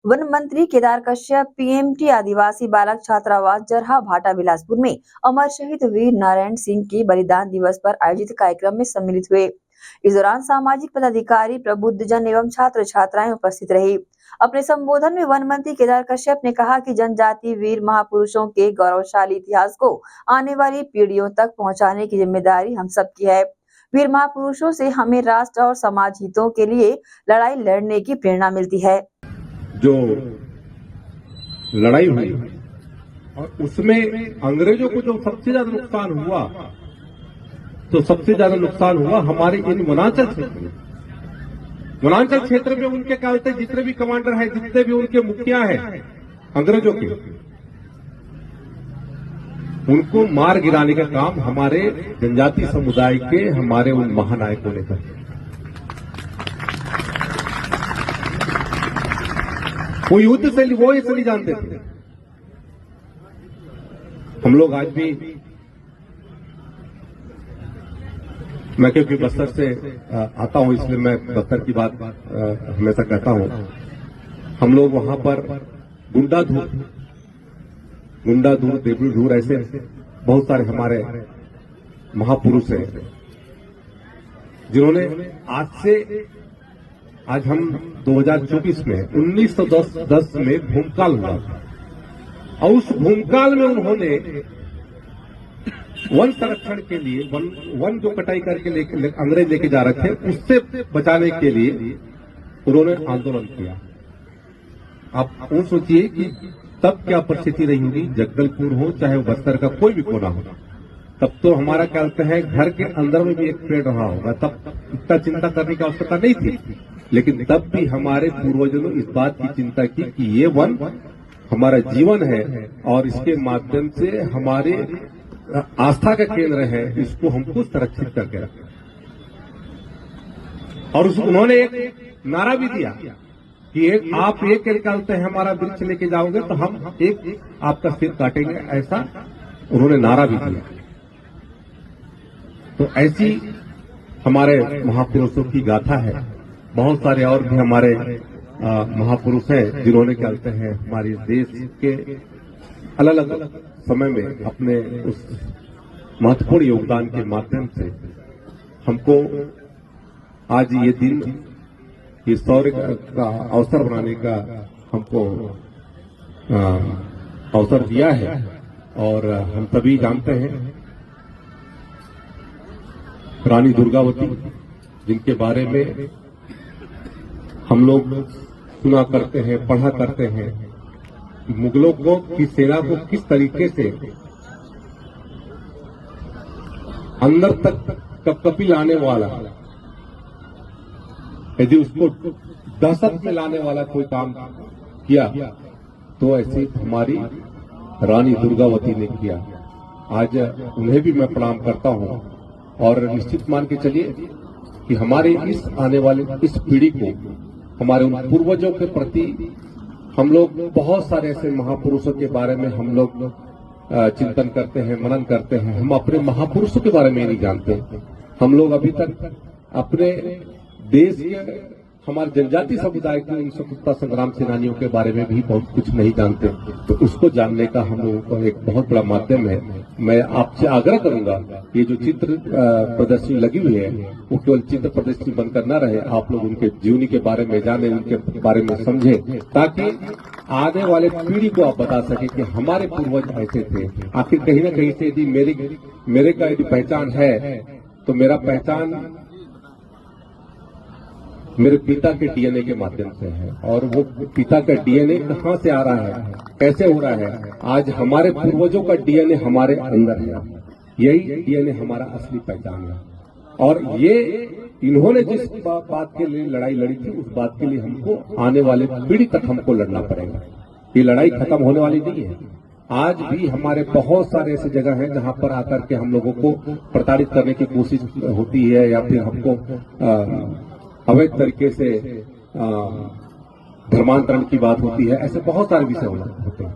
One मंत्री Kedar Kashyap PMT आदिवासी बालक छात्रावास जरहा भाटा बिलासपुर में अमर शहीद वीर नारायण सिंह की बलिदान दिवस पर आयोजित कार्यक्रम में सम्मिलित हुए। इस दौरान सामाजिक पदाधिकारी, प्रबुद्धजन एवं छात्र छात्राएं उपस्थित रही। अपने संबोधन में वन मंत्री केदार कश्यप ने कहा कि जनजाति वीर महापुरुषों के गौरवशाली इतिहास को आने वाली पीढ़ियों तक पहुंचाने की जिम्मेदारी हम सबकी है। वीर महापुरुषों से हमें राष्ट्र और समाज हितों के लिए लड़ाई लड़ने की प्रेरणा मिलती है। जो लड़ाई हुई और उसमें अंग्रेजों को जो सबसे ज्यादा नुकसान हुआ, तो सबसे ज्यादा नुकसान हुआ हमारे इन वनांचल क्षेत्र में। वनांचल क्षेत्र में उनके क्या होते, जितने भी कमांडर हैं, जितने भी उनके मुखिया हैं अंग्रेजों के, उनको मार गिराने का काम हमारे जनजाति समुदाय के हमारे उन महानायकों ने किया। वो युद्ध से वो इसे नहीं जानते थे। हम लोग आज भी, मैं क्योंकि बस्तर से आता हूं इसलिए मैं बस्तर की बात हमेशा कहता हूं। हम लोग वहां पर गुंडाधूर, देवड़ूधूर, ऐसे बहुत सारे हमारे महापुरुष हैं जिन्होंने आज हम 2024 में 1910 में भूमकाल हुआ था और उस भूमकाल में उन्होंने वन संरक्षण के लिए, वन जो कटाई करके अंग्रेज लेके जा रहे थे, उससे बचाने के लिए उन्होंने आंदोलन किया। आप वो सोचिए कि तब क्या परिस्थिति रही होगी, जगदलपुर हो चाहे बस्तर का कोई भी कोना हो, तब तो हमारा क्या कहते हैं घर के अंदर में भी एक पेड़ रहा होगा, तब इतना चिंता करने की आवश्यकता नहीं थी। लेकिन तब भी हमारे पूर्वजों ने इस बात की चिंता की कि ये वन हमारा जीवन है और इसके माध्यम से हमारे आस्था का केंद्र है, इसको हमको संरक्षित करके रखें। और उन्होंने एक नारा भी दिया कि आप एक निकालते हैं हमारा वृक्ष लेके जाओगे तो हम एक आपका सिर काटेंगे, ऐसा उन्होंने नारा भी दिया। तो ऐसी हमारे महापुरुषों की गाथा है। बहुत सारे और भी हमारे महापुरुष हैं जिन्होंने क्या कहते हैं हमारे देश के अलग अलग समय में अपने उस महत्वपूर्ण योगदान के माध्यम से हमको आज ये दिन, ये शौर्य का अवसर बनाने का हमको अवसर दिया है। और हम सभी जानते हैं रानी दुर्गावती, जिनके बारे में हम लोग सुना करते हैं, पढ़ा करते हैं, मुगलों को की सेना को किस तरीके से अंदर तक कपकपी लाने वाला, यदि उसको दहशत में लाने वाला कोई काम किया तो ऐसी हमारी रानी दुर्गावती ने किया। आज उन्हें भी मैं प्रणाम करता हूं और निश्चित मान के चलिए कि हमारे इस आने वाले इस पीढ़ी को हमारे उन पूर्वजों के प्रति हम लोग बहुत सारे ऐसे महापुरुषों के बारे में हम लोग चिंतन करते हैं, मनन करते हैं। हम अपने महापुरुषों के बारे में नहीं जानते। हम लोग अभी तक अपने देश के, हमारे जनजाति समुदाय के उन स्वतंत्रता संग्राम सेनानियों के बारे में भी बहुत कुछ नहीं जानते। तो उसको जानने का हम लोगों को एक बहुत बड़ा माध्यम है। मैं आपसे आग्रह करूंगा, ये जो चित्र प्रदर्शनी लगी हुई है वो केवल चित्र प्रदर्शनी बनकर न रहे, आप लोग उनके जीवनी के बारे में जाने, उनके बारे में समझे, ताकि आने वाले पीढ़ी को आप बता सके कि हमारे पूर्वज ऐसे थे। आखिर कहीं ना कहीं से यदि मेरे का यदि पहचान है तो मेरा पहचान मेरे पिता के डीएनए के माध्यम से है। और वो पिता का डीएनए कहां से आ रहा है, कैसे हो रहा है, आज हमारे पूर्वजों का डीएनए हमारे अंदर है। यही डीएनए हमारा असली पहचान है। और ये इन्होंने जिस बात के लिए लड़ाई लड़ी थी, उस बात के लिए हमको आने वाले पीढ़ी तक हमको लड़ना पड़ेगा। ये लड़ाई खत्म होने वाली नहीं है। आज भी हमारे बहुत सारे ऐसे जगह हैं जहां पर आकर के हम लोगों को प्रताड़ित करने की कोशिश होती है, या फिर हमको अवैध तरीके से धर्मांतरण की बात होती है। ऐसे बहुत सारे विषय होते हैं।